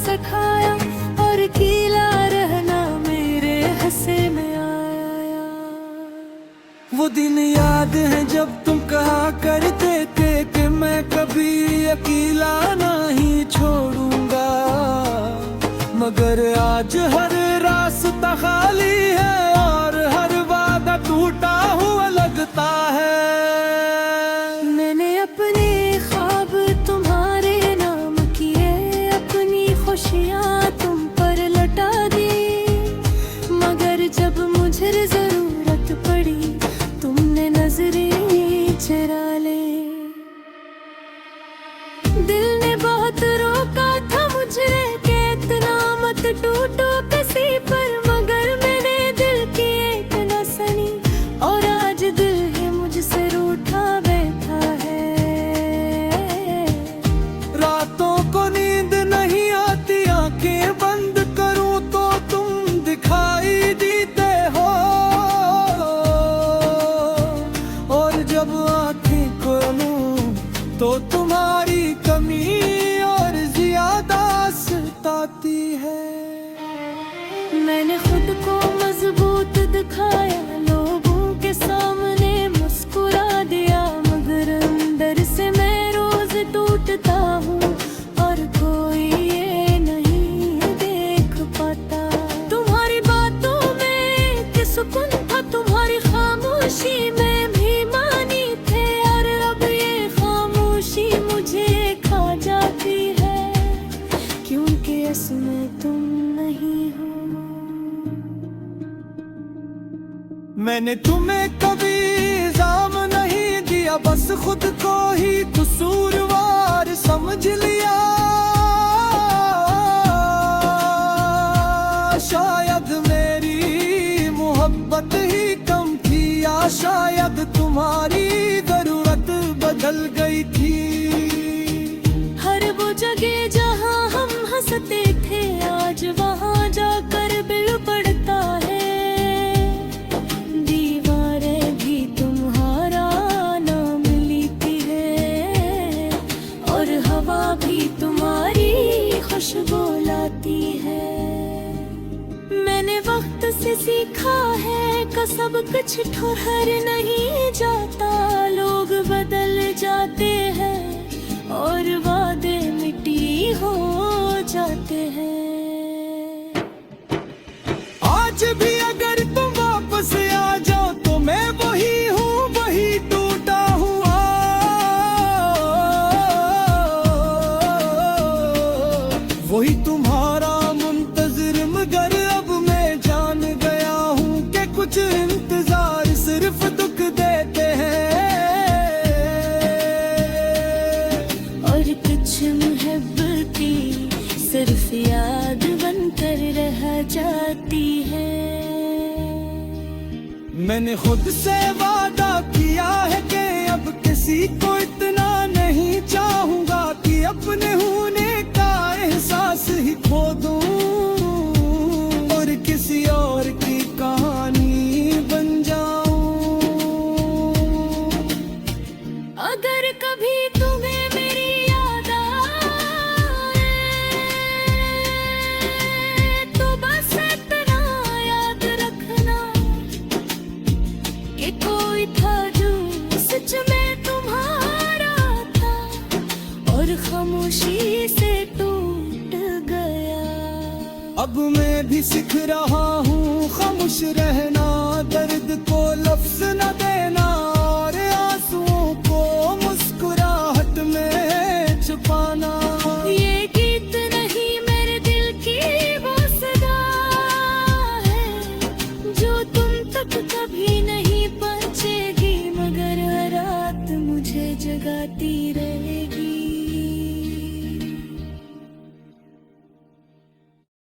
सिखाया और खिला रहना मेरे हंसे में आया। वो दिन याद है जब तुम कहा करते थे कि मैं कभी अकेला नहीं छोड़ूंगा, मगर आज हर रास्ता खाली है और हर वादा टूटा हुआ लगता है। मैंने अपने ख्वाब तुम्हारे नाम किए, अपनी खुशियाँ तुम पर लौटा दी, मगर जब मुझे जरूरत पड़ी तुमने नजरें चुरा ली। दिल ने बहुत रोका था मुझे कि इतना मत टूटो किसी पर, मगर मैंने दिल की एक न सुनी और आज दिल ही मुझसे रूठा बैठा है। रातों को नींद नहीं आती, आंखें बंद करूं तो तुम दिखाई देते हो, और जब आंखें खोलूं तो तुम्हारी कमी और ज्यादा सताती है। मैंने खुद को मजबूत दिखाया, लोगों के सामने मुस्कुरा दिया, मगर अंदर से मैं रोज टूटता हूँ और कोई ये नहीं देख पाता। तुम्हारी बातों में कि सुकून था, तुम्हारी खामोशी में भी मानी थे, और अब ये खामोशी मुझे खा जाती है, क्योंकि इसमें तुम नहीं हो। मैंने तुम्हें कभी इल्जाम नहीं दिया, बस खुद को ही कसूरवार समझ लिया। शायद मेरी मोहब्बत ही कम थी, या शायद तुम्हारी जरूरत बदल गई थी। हर वो जगह जहाँ हम हंसते थे आज वहाँ जाकर बिल पड़ता है। दीवारें भी तुम्हारा नाम लेती है और हवा भी तुम्हारी खुशबू लाती है। मैंने वक्त से सीखा है कि सब कुछ ठहर नहीं जाता, लोग बदल जाते हैं और वादे मिट्टी हो जाते हैं। आज भी अगर तुम वापस आ जाओ तो मैं वही हूँ, वही टूटा हुआ। वही तुम्हारा मुंतजिर, मगर अब मैं जान गया हूँ कि कुछ इंतजार सिर्फ दुख देते हैं, और कुछ मोहब्बती सिर्फ याद बनकर रह जाती है। मैंने खुद से वादा किया है कि अब किसी को इतना नहीं चाहूंगा कि अपने होने का एहसास ही खो दूं, और किसी और की कहानी बन जाऊं। अगर कभी तुम्हें मेरी याद आए तो बस इतना याद रखना कि कोई था जो सच में तुम्हारा था और खामोशी से टूट गया। अब मैं भी सीख रहा हूँ खामोश रहना, दर्द को लफ्ज न देना।